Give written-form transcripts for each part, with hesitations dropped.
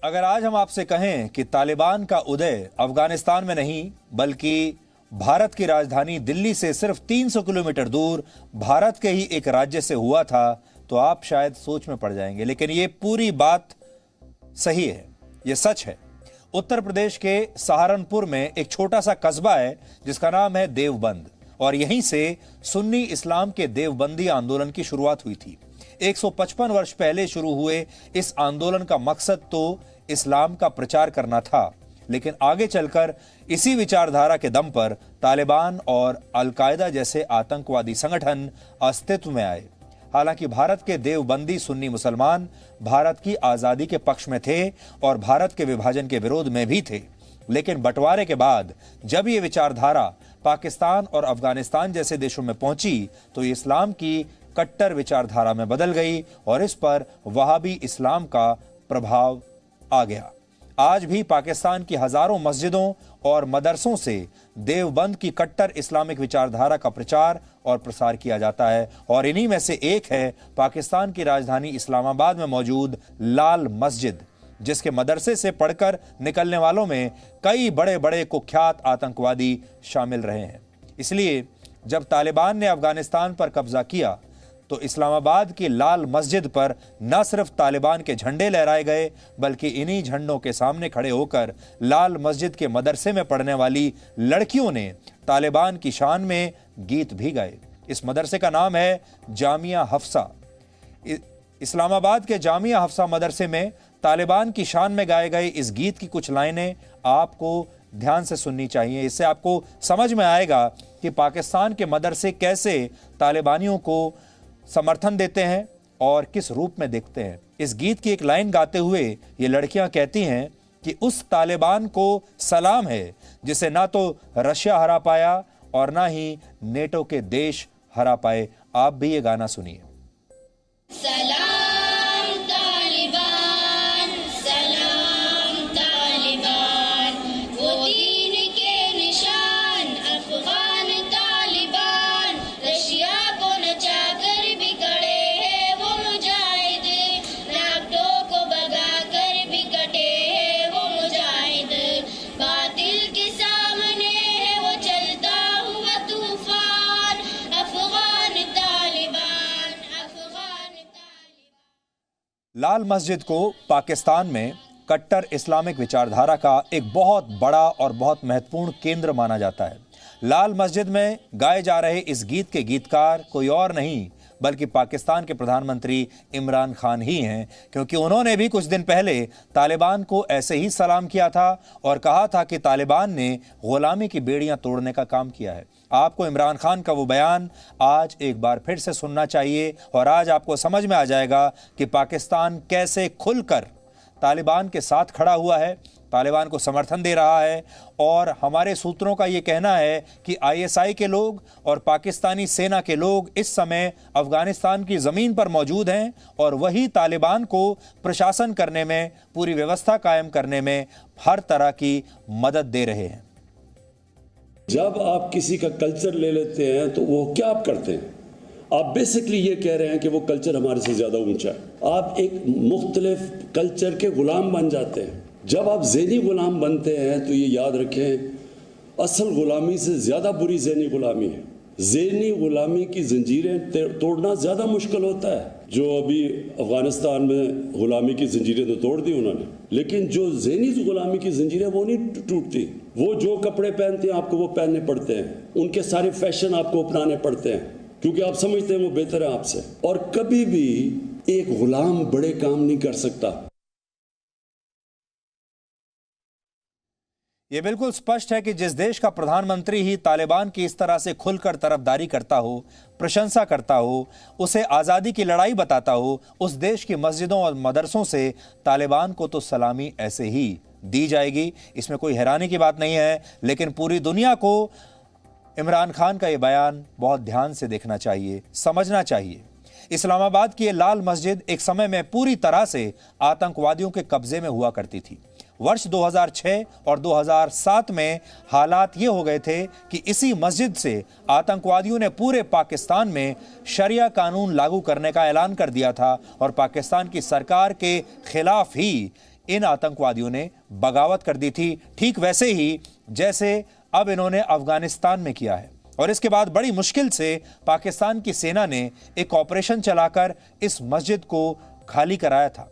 अगर आज हम आपसे कहें कि तालिबान का उदय अफगानिस्तान में नहीं बल्कि भारत की राजधानी दिल्ली से सिर्फ 300 किलोमीटर दूर भारत के ही एक राज्य से हुआ था तो आप शायद सोच में पड़ जाएंगे, लेकिन ये पूरी बात सही है, ये सच है। उत्तर प्रदेश के सहारनपुर में एक छोटा सा कस्बा है जिसका नाम है देवबंद और यहीं से सुन्नी इस्लाम के देवबंदी आंदोलन की शुरुआत हुई थी। 155 वर्ष पहले शुरू हुए इस आंदोलन का मकसद तो इस्लाम का प्रचार करना था, लेकिन आगे चलकर इसी विचारधारा के दम पर तालिबान और अल-कायदा जैसे आतंकवादी संगठन अस्तित्व में आए। हालांकि भारत के देवबंदी सुन्नी मुसलमान भारत की आजादी के पक्ष में थे और भारत के विभाजन के विरोध में भी थे, लेकिन बंटवारे के बाद जब ये विचारधारा पाकिस्तान और अफगानिस्तान जैसे देशों में पहुंची तो इस्लाम की कट्टर विचारधारा में बदल गई और इस पर वहाबी इस्लाम का प्रभाव आ गया। आज भी पाकिस्तान की हजारों मस्जिदों और मदरसों से देवबंद की कट्टर इस्लामिक विचारधारा का प्रचार और प्रसार किया जाता है और इन्हीं में से एक है पाकिस्तान की राजधानी इस्लामाबाद में मौजूद लाल मस्जिद, जिसके मदरसे से पढ़कर निकलने वालों में कई बड़े बड़े कुख्यात आतंकवादी शामिल रहे हैं। इसलिए जब तालिबान ने अफगानिस्तान पर कब्जा किया तो इस्लामाबाद की लाल मस्जिद पर न सिर्फ तालिबान के झंडे लहराए गए बल्कि इन्हीं झंडों के सामने खड़े होकर लाल मस्जिद के मदरसे में पढ़ने वाली लड़कियों ने तालिबान की शान में गीत भी गाए। इस मदरसे का नाम है जामिया हफ्सा। इस्लामाबाद के जामिया हफ्सा मदरसे में तालिबान की शान में गाए गए इस गीत की कुछ लाइनें आपको ध्यान से सुननी चाहिए। इससे आपको समझ में आएगा कि पाकिस्तान के मदरसे कैसे तालिबानियों को समर्थन देते हैं और किस रूप में देखते हैं। इस गीत की एक लाइन गाते हुए ये लड़कियां कहती हैं कि उस तालिबान को सलाम है जिसे ना तो रशिया हरा पाया और ना ही नेटो के देश हरा पाए। आप भी ये गाना सुनिए। लाल मस्जिद को पाकिस्तान में कट्टर इस्लामिक विचारधारा का एक बहुत बड़ा और बहुत महत्वपूर्ण केंद्र माना जाता है। लाल मस्जिद में गाए जा रहे इस गीत के गीतकार कोई और नहीं बल्कि पाकिस्तान के प्रधानमंत्री इमरान खान ही हैं, क्योंकि उन्होंने भी कुछ दिन पहले तालिबान को ऐसे ही सलाम किया था और कहा था कि तालिबान ने गुलामी की बेड़ियां तोड़ने का काम किया है। आपको इमरान खान का वो बयान आज एक बार फिर से सुनना चाहिए और आज आपको समझ में आ जाएगा कि पाकिस्तान कैसे खुलकर तालिबान के साथ खड़ा हुआ है, तालिबान को समर्थन दे रहा है। और हमारे सूत्रों का ये कहना है कि आईएसआई के लोग और पाकिस्तानी सेना के लोग इस समय अफगानिस्तान की ज़मीन पर मौजूद हैं और वही तालिबान को प्रशासन करने में, पूरी व्यवस्था कायम करने में हर तरह की मदद दे रहे हैं। जब आप किसी का कल्चर ले लेते हैं तो वो क्या आप करते हैं? आप बेसिकली ये कह रहे हैं कि वो कल्चर हमारे से ज़्यादा ऊंचा है। आप एक मुख्तलिफ कल्चर के गुलाम बन जाते हैं। जब आप ज़हनी गुलाम बनते हैं तो ये याद रखें, असल गुलामी से ज़्यादा बुरी ज़हनी गुलामी है। ज़हनी गुलामी की जंजीरें तोड़ना ज़्यादा मुश्किल होता है। जो अभी अफ़गानिस्तान में गुलामी की जंजीरें तो तोड़ दी उन्होंने, लेकिन जो ज़हनी गुलामी की जंजीरें वो नहीं टूटती। वो जो कपड़े पहनते हैं आपको वो पहनने पड़ते हैं, उनके सारे फैशन आपको अपनाने पड़ते हैं क्योंकि आप समझते हैं वो बेहतर है आपसे। और कभी भी एक गुलाम बड़े काम नहीं कर सकता। ये बिल्कुल स्पष्ट है कि जिस देश का प्रधानमंत्री ही तालिबान की इस तरह से खुलकर तरफदारी करता हो, प्रशंसा करता हो, उसे आज़ादी की लड़ाई बताता हो, उस देश की मस्जिदों और मदरसों से तालिबान को तो सलामी ऐसे ही दी जाएगी। इसमें कोई हैरानी की बात नहीं है, लेकिन पूरी दुनिया को इमरान खान का ये बयान बहुत ध्यान से देखना चाहिए, समझना चाहिए। इस्लामाबाद की ये लाल मस्जिद एक समय में पूरी तरह से आतंकवादियों के कब्जे में हुआ करती थी। वर्ष 2006 और 2007 में हालात ये हो गए थे कि इसी मस्जिद से आतंकवादियों ने पूरे पाकिस्तान में शरिया कानून लागू करने का ऐलान कर दिया था और पाकिस्तान की सरकार के खिलाफ ही इन आतंकवादियों ने बगावत कर दी थी, ठीक वैसे ही जैसे अब इन्होंने अफगानिस्तान में किया है। और इसके बाद बड़ी मुश्किल से पाकिस्तान की सेना ने एक ऑपरेशन चलाकर इस मस्जिद को खाली कराया था।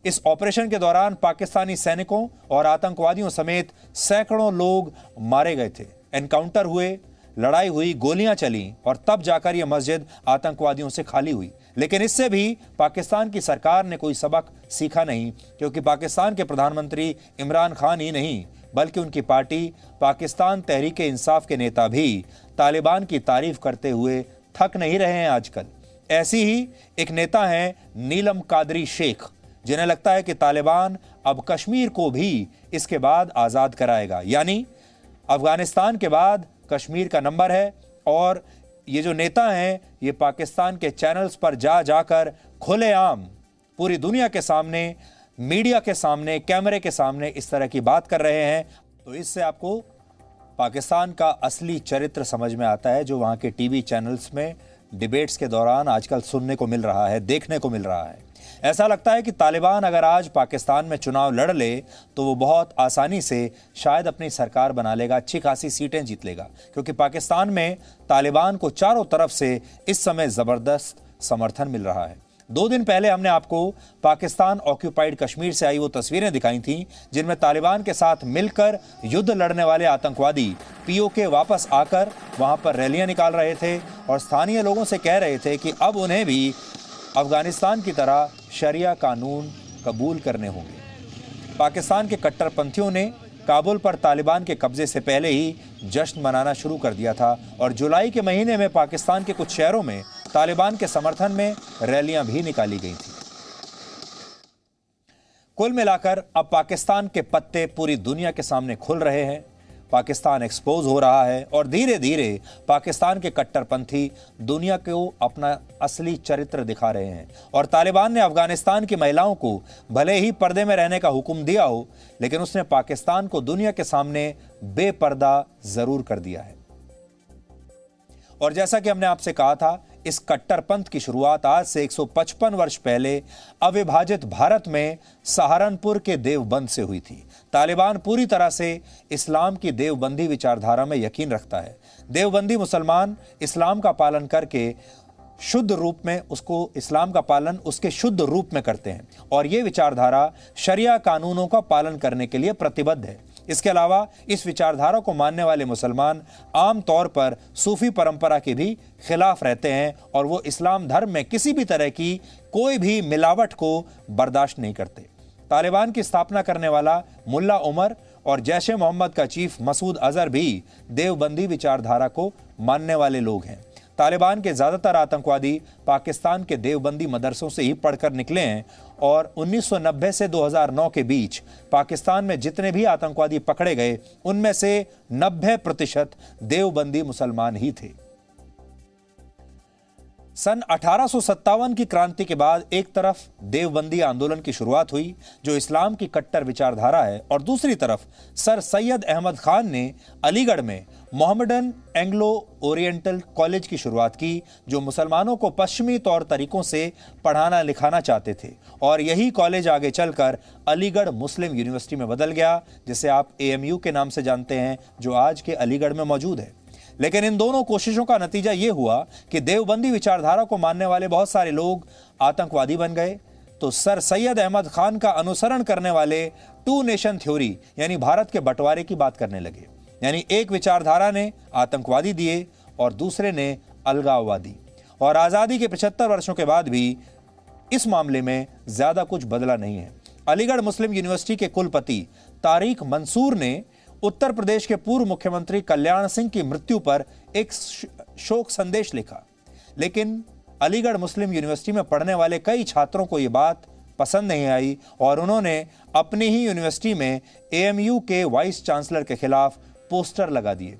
इस ऑपरेशन के दौरान पाकिस्तानी सैनिकों और आतंकवादियों समेत सैकड़ों लोग मारे गए थे। एनकाउंटर हुए, लड़ाई हुई, गोलियां चली और तब जाकर यह मस्जिद आतंकवादियों से खाली हुई। लेकिन इससे भी पाकिस्तान की सरकार ने कोई सबक सीखा नहीं, क्योंकि पाकिस्तान के प्रधानमंत्री इमरान खान ही नहीं बल्कि उनकी पार्टी पाकिस्तान तहरीक-ए-इंसाफ के नेता भी तालिबान की तारीफ करते हुए थक नहीं रहे हैं आजकल। ऐसी ही एक नेता हैं नीलम कादरी शेख, जिन्हें लगता है कि तालिबान अब कश्मीर को भी इसके बाद आज़ाद कराएगा, यानी अफगानिस्तान के बाद कश्मीर का नंबर है। और ये जो नेता हैं ये पाकिस्तान के चैनल्स पर जाकर खुलेआम पूरी दुनिया के सामने, मीडिया के सामने, कैमरे के सामने इस तरह की बात कर रहे हैं। तो इससे आपको पाकिस्तान का असली चरित्र समझ में आता है, जो वहाँ के टीवी चैनल्स में डिबेट्स के दौरान आजकल सुनने को मिल रहा है, देखने को मिल रहा है। ऐसा लगता है कि तालिबान अगर आज पाकिस्तान में चुनाव लड़ ले तो वो बहुत आसानी से शायद अपनी सरकार बना लेगा, अच्छी खासी सीटें जीत लेगा, क्योंकि पाकिस्तान में तालिबान को चारों तरफ से इस समय जबरदस्त समर्थन मिल रहा है। 2 दिन पहले हमने आपको पाकिस्तान ऑक्यूपाइड कश्मीर से आई वो तस्वीरें दिखाई थीं, जिनमें तालिबान के साथ मिलकर युद्ध लड़ने वाले आतंकवादी पीओके वापस आकर वहां पर रैलियां निकाल रहे थे और स्थानीय लोगों से कह रहे थे कि अब उन्हें भी अफगानिस्तान की तरह शरिया कानून कबूल करने होंगे। पाकिस्तान के कट्टरपंथियों ने काबुल पर तालिबान के कब्जे से पहले ही जश्न मनाना शुरू कर दिया था और जुलाई के महीने में पाकिस्तान के कुछ शहरों में तालिबान के समर्थन में रैलियां भी निकाली गई थी। कुल मिलाकर अब पाकिस्तान के पत्ते पूरी दुनिया के सामने खुल रहे हैं। पाकिस्तान एक्सपोज हो रहा है और धीरे धीरे पाकिस्तान के कट्टरपंथी दुनिया को अपना असली चरित्र दिखा रहे हैं। और तालिबान ने अफगानिस्तान की महिलाओं को भले ही पर्दे में रहने का हुक्म दिया हो, लेकिन उसने पाकिस्तान को दुनिया के सामने बेपर्दा जरूर कर दिया है। और जैसा कि हमने आपसे कहा था, इस कट्टरपंथ की शुरुआत आज से 155 वर्ष पहले अविभाजित भारत में सहारनपुर के देवबंद से हुई थी। तालिबान पूरी तरह से इस्लाम की देवबंदी विचारधारा में यकीन रखता है। देवबंदी मुसलमान इस्लाम का पालन करके शुद्ध रूप में इस्लाम का पालन उसके शुद्ध रूप में करते हैं और ये विचारधारा शरिया कानूनों का पालन करने के लिए प्रतिबद्ध है। इसके अलावा इस विचारधारा को मानने वाले मुसलमान आम तौर पर सूफी परंपरा के भी खिलाफ रहते हैं और वो इस्लाम धर्म में किसी भी तरह की कोई भी मिलावट को बर्दाश्त नहीं करते। तालिबान की स्थापना करने वाला मुल्ला उमर और जैश-ए मोहम्मद का चीफ मसूद अजहर भी देवबंदी विचारधारा को मानने वाले लोग हैं। तालिबान के ज्यादातर आतंकवादी पाकिस्तान के देवबंदी मदरसों से ही पढ़कर निकले हैं और 1990 से 2009 के बीच पाकिस्तान में जितने भी आतंकवादी पकड़े गए उनमें से 90% देवबंदी मुसलमान ही थे। सन 1857 की क्रांति के बाद एक तरफ देवबंदी आंदोलन की शुरुआत हुई जो इस्लाम की कट्टर विचारधारा है और दूसरी तरफ सर सैयद अहमद खान ने अलीगढ़ में मोहम्मडन एंग्लो ओरिएंटल कॉलेज की शुरुआत की जो मुसलमानों को पश्चिमी तौर तरीकों से पढ़ाना लिखाना चाहते थे और यही कॉलेज आगे चलकर अलीगढ़ मुस्लिम यूनिवर्सिटी में बदल गया, जिसे आप AMU के नाम से जानते हैं, जो आज के अलीगढ़ में मौजूद है। लेकिन इन दोनों कोशिशों का नतीजा यह हुआ कि देवबंदी विचारधारा को मानने वाले बहुत सारे लोग आतंकवादी बन गए। तो सर सैयद अहमद खान का अनुसरण करने वाले 2 नेशन थ्योरी यानी भारत के बंटवारे की बात करने लगे। यानी एक विचारधारा ने आतंकवादी दिए और दूसरे ने अलगाववादी। और आज़ादी के 75 वर्षों के बाद भी इस मामले में ज्यादा कुछ बदला नहीं है। अलीगढ़ मुस्लिम यूनिवर्सिटी के कुलपति तारिक मंसूर ने उत्तर प्रदेश के पूर्व मुख्यमंत्री कल्याण सिंह की मृत्यु पर एक शोक संदेश लिखा, लेकिन अलीगढ़ मुस्लिम यूनिवर्सिटी में पढ़ने वाले कई छात्रों को यह बात पसंद नहीं आई और उन्होंने अपनी ही यूनिवर्सिटी में AMU के वाइस चांसलर के खिलाफ पोस्टर लगा दिए,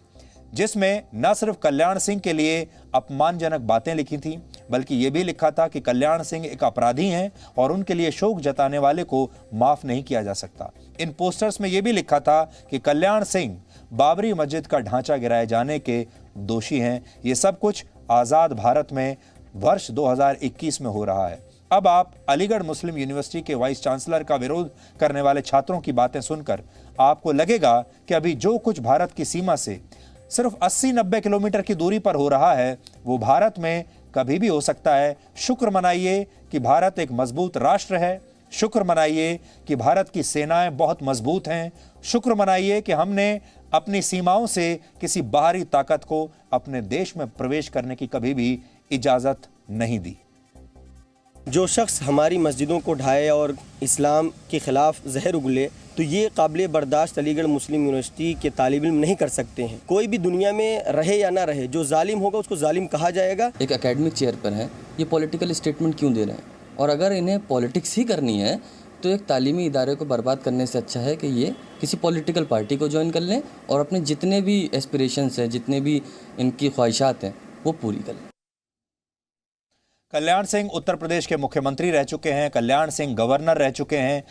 जिसमें न सिर्फ कल्याण सिंह के लिए अपमानजनक बातें लिखी थीं, बल्कि यह भी लिखा था कि कल्याण सिंह एक अपराधी हैं और उनके लिए शोक जताने वाले को माफ नहीं किया जा सकता। इन पोस्टर्स में यह भी लिखा था कि कल्याण सिंह बाबरी मस्जिद का ढांचा गिराए जाने के दोषी हैं। ये सब कुछ आज़ाद भारत में वर्ष 2021 में हो रहा है। अब आप अलीगढ़ मुस्लिम यूनिवर्सिटी के वाइस चांसलर का विरोध करने वाले छात्रों की बातें सुनकर आपको लगेगा कि अभी जो कुछ भारत की सीमा से सिर्फ 80-90 किलोमीटर की दूरी पर हो रहा है वो भारत में कभी भी हो सकता है। शुक्र मनाइए कि भारत एक मजबूत राष्ट्र है। शुक्र मनाइए कि भारत की सेनाएं बहुत मजबूत हैं। शुक्र मनाइए कि हमने अपनी सीमाओं से किसी बाहरी ताकत को अपने देश में प्रवेश करने की कभी भी इजाजत नहीं दी। जो शख्स हमारी मस्जिदों को ढाए और इस्लाम के ख़िलाफ़ जहर उगले तो ये काबिल बर्दाश्त अलीगढ़ मुस्लिम यूनिवर्सिटी के तालिब इल्म नहीं कर सकते हैं। कोई भी दुनिया में रहे या ना रहे, जो जालिम होगा उसको जालिम कहा जाएगा। एक एकेडमिक चेयर पर है, ये पॉलिटिकल स्टेटमेंट क्यों दे रहे हैं? और अगर इन्हें पॉलिटिक्स ही करनी है तो एक तालीमी इदारे को बर्बाद करने से अच्छा है कि ये किसी पॉलिटिकल पार्टी को ज्वाइन कर लें और अपने जितने भी एस्पिरेशंस हैं, जितने भी इनकी ख्वाहिशात हैं, वो पूरी कर लें। कल्याण सिंह उत्तर प्रदेश के मुख्यमंत्री रह चुके हैं, कल्याण सिंह गवर्नर रह चुके हैं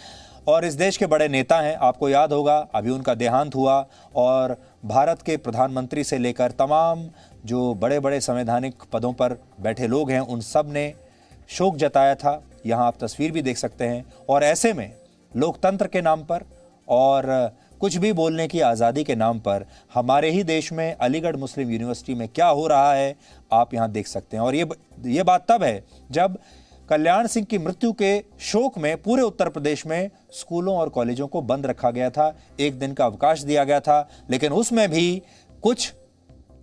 और इस देश के बड़े नेता हैं। आपको याद होगा अभी उनका देहांत हुआ और भारत के प्रधानमंत्री से लेकर तमाम जो बड़े बड़े संवैधानिक पदों पर बैठे लोग हैं उन सब ने शोक जताया था। यहाँ आप तस्वीर भी देख सकते हैं। और ऐसे में लोकतंत्र के नाम पर और कुछ भी बोलने की आज़ादी के नाम पर हमारे ही देश में अलीगढ़ मुस्लिम यूनिवर्सिटी में क्या हो रहा है आप यहाँ देख सकते हैं। और ये बात तब है जब कल्याण सिंह की मृत्यु के शोक में पूरे उत्तर प्रदेश में स्कूलों और कॉलेजों को बंद रखा गया था, एक दिन का अवकाश दिया गया था। लेकिन उसमें भी कुछ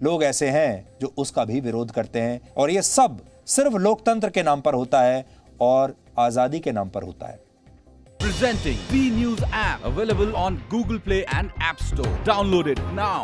लोग ऐसे हैं जो उसका भी विरोध करते हैं और ये सब सिर्फ लोकतंत्र के नाम पर होता है और आज़ादी के नाम पर होता है। Presenting B News app available on Google Play and App Store. Download it now.